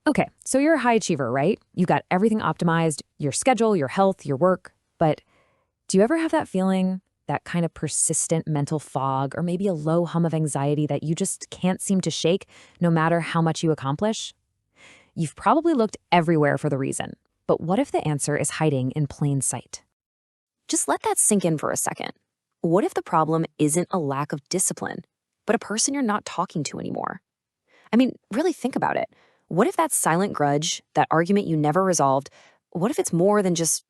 Okay, so you're a high achiever, right? You got everything optimized, your schedule, your health, your work. But do you ever have that feeling, that kind of persistent mental fog, or maybe a low hum of anxiety that you just can't seem to shake no matter how much you accomplish? You've probably looked everywhere for the reason. But what if the answer is hiding in plain sight? Just let that sink in for a second. What if the problem isn't a lack of discipline, but a person you're not talking to anymore? I mean, really think about it. What if that silent grudge, that argument you never resolved, what if it's more than just,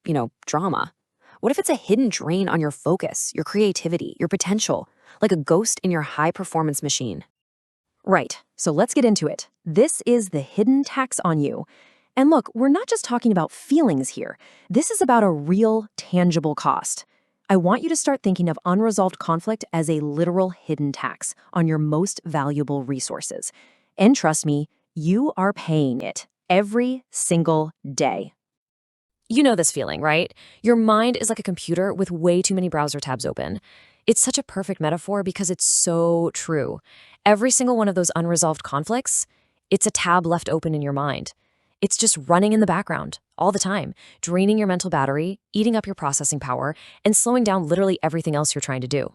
drama? What if it's a hidden drain on your focus, your creativity, your potential, like a ghost in your high performance machine? Right, so let's get into it. This is the hidden tax on you. And look, we're not just talking about feelings here. This is about a real, tangible cost. I want you to start thinking of unresolved conflict as a literal hidden tax on your most valuable resources. And trust me, you are paying it every single day. You know this feeling, right? Your mind is like a computer with way too many browser tabs open. It's such a perfect metaphor because it's so true. Every single one of those unresolved conflicts, it's a tab left open in your mind. It's just running in the background all the time, draining your mental battery, eating up your processing power, and slowing down literally everything else you're trying to do.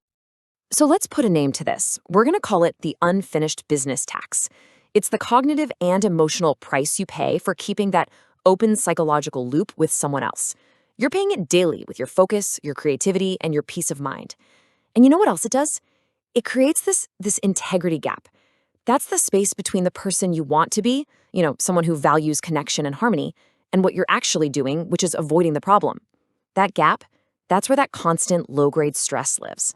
So let's put a name to this. We're going to call it the unfinished business tax. It's the cognitive and emotional price you pay for keeping that open psychological loop with someone else. You're paying it daily with your focus, your creativity, and your peace of mind. And you know what else it does? It creates this integrity gap. That's the space between the person you want to be, someone who values connection and harmony, and what you're actually doing, which is avoiding the problem. That gap, that's where that constant low-grade stress lives.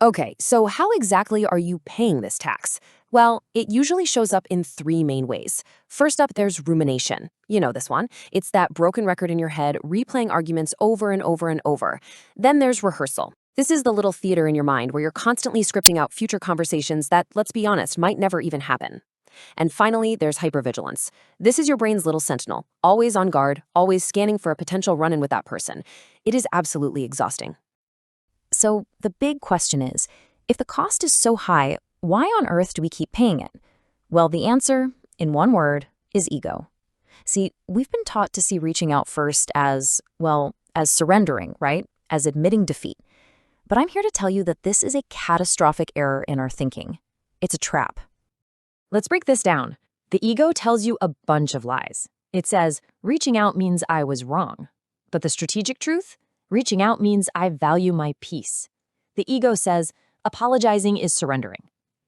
Okay, so how exactly are you paying this tax? Well, it usually shows up in three main ways. First up, there's rumination. You know this one. It's that broken record in your head, replaying arguments over and over and over. Then there's rehearsal. This is the little theater in your mind where you're constantly scripting out future conversations that, let's be honest, might never even happen. And finally, there's hypervigilance. This is your brain's little sentinel, always on guard, always scanning for a potential run-in with that person. It is absolutely exhausting. So the big question is, if the cost is so high, why on earth do we keep paying it? Well, the answer, in one word, is ego. See, we've been taught to see reaching out first as surrendering, right? As admitting defeat. But I'm here to tell you that this is a catastrophic error in our thinking. It's a trap. Let's break this down. The ego tells you a bunch of lies. It says, reaching out means I was wrong. But the strategic truth? Reaching out means I value my peace. The ego says, apologizing is surrendering.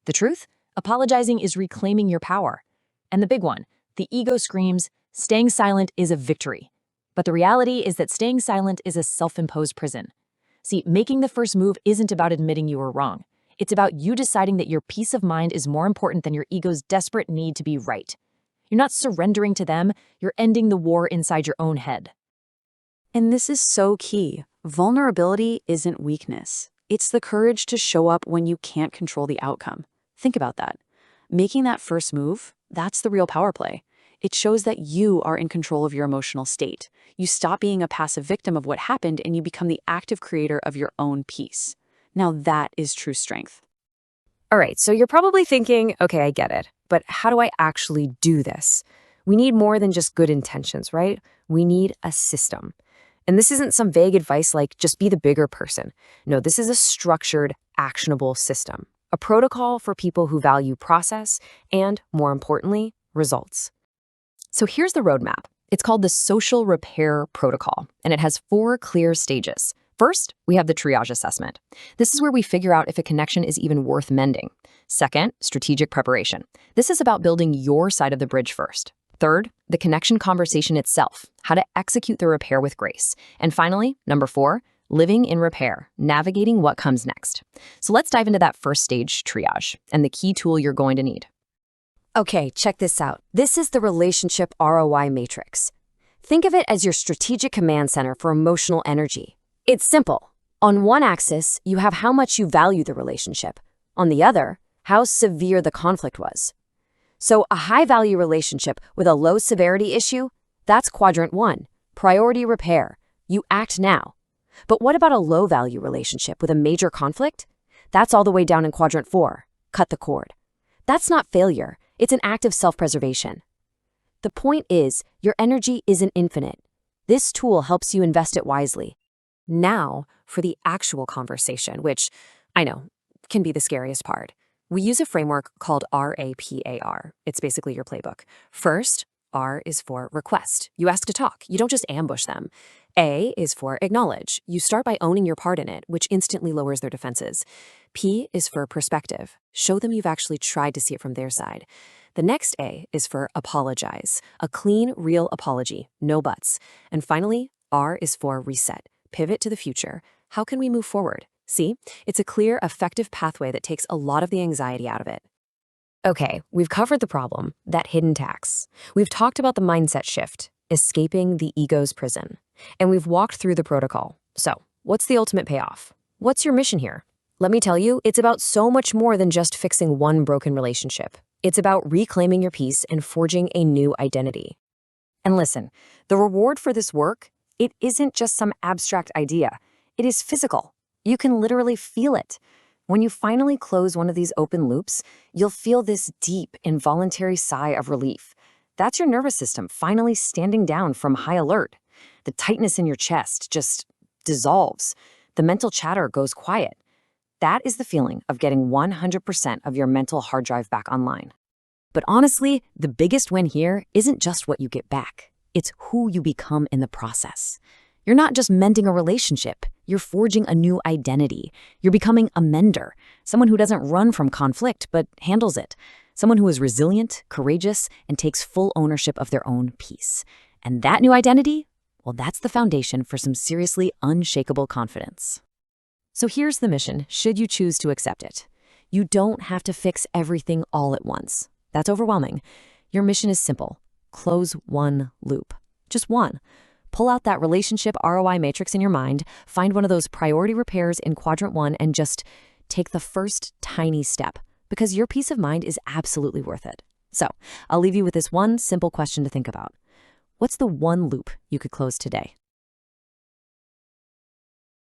The truth? Apologizing is reclaiming your power. And the big one, the ego screams, staying silent is a victory. But the reality is that staying silent is a self-imposed prison. See, making the first move isn't about admitting you were wrong. It's about you deciding that your peace of mind is more important than your ego's desperate need to be right. You're not surrendering to them, you're ending the war inside your own head. And this is so key. Vulnerability isn't weakness. It's the courage to show up when you can't control the outcome. Think about that. Making that first move, that's the real power play. It shows that you are in control of your emotional state. You stop being a passive victim of what happened and you become the active creator of your own peace. Now that is true strength. All right, so you're probably thinking, okay, I get it, but how do I actually do this? We need more than just good intentions, right? We need a system. And this isn't some vague advice like just be the bigger person. No, this is a structured, actionable system, a protocol for people who value process and, more importantly, results. So here's the roadmap. It's called the Social Repair Protocol, and it has 4 clear stages. First, we have the triage assessment. This is where we figure out if a connection is even worth mending. Second, strategic preparation. This is about building your side of the bridge first. Third, the connection conversation itself, how to execute the repair with grace. And finally, number 4, living in repair, navigating what comes next. So let's dive into that first stage, triage, and the key tool you're going to need. Okay, check this out. This is the relationship ROI matrix. Think of it as your strategic command center for emotional energy. It's simple. On one axis, you have how much you value the relationship. On the other, how severe the conflict was. So a high-value relationship with a low-severity issue, that's quadrant 1, priority repair. You act now. But what about a low-value relationship with a major conflict? That's all the way down in quadrant 4, cut the cord. That's not failure. It's an act of self-preservation. The point is, your energy isn't infinite. This tool helps you invest it wisely. Now, for the actual conversation, which I know can be the scariest part. We use a framework called RAPAR. It's basically your playbook. First, R is for request. You ask to talk. You don't just ambush them. A is for acknowledge. You start by owning your part in it, which instantly lowers their defenses. P is for perspective. Show them you've actually tried to see it from their side. The next A is for apologize. A clean, real apology. No buts. And finally, R is for reset. Pivot to the future. How can we move forward? See, it's a clear, effective pathway that takes a lot of the anxiety out of it. Okay, we've covered the problem, that hidden tax. We've talked about the mindset shift, escaping the ego's prison. And we've walked through the protocol. So, what's the ultimate payoff? What's your mission here? Let me tell you, it's about so much more than just fixing one broken relationship. It's about reclaiming your peace and forging a new identity. And listen, the reward for this work, it isn't just some abstract idea. It is physical. You can literally feel it. When you finally close one of these open loops, you'll feel this deep, involuntary sigh of relief. That's your nervous system finally standing down from high alert. The tightness in your chest just dissolves. The mental chatter goes quiet. That is the feeling of getting 100% of your mental hard drive back online. But honestly, the biggest win here isn't just what you get back. It's who you become in the process. You're not just mending a relationship. You're forging a new identity. You're becoming a mender, someone who doesn't run from conflict, but handles it. Someone who is resilient, courageous, and takes full ownership of their own peace. And that new identity, well, that's the foundation for some seriously unshakable confidence. So here's the mission, should you choose to accept it. You don't have to fix everything all at once. That's overwhelming. Your mission is simple. Close one loop. Just one. Pull out that relationship ROI matrix in your mind, find one of those priority repairs in quadrant 1, and just take the first tiny step, because your peace of mind is absolutely worth it. So, I'll leave you with this one simple question to think about. What's the one loop you could close today?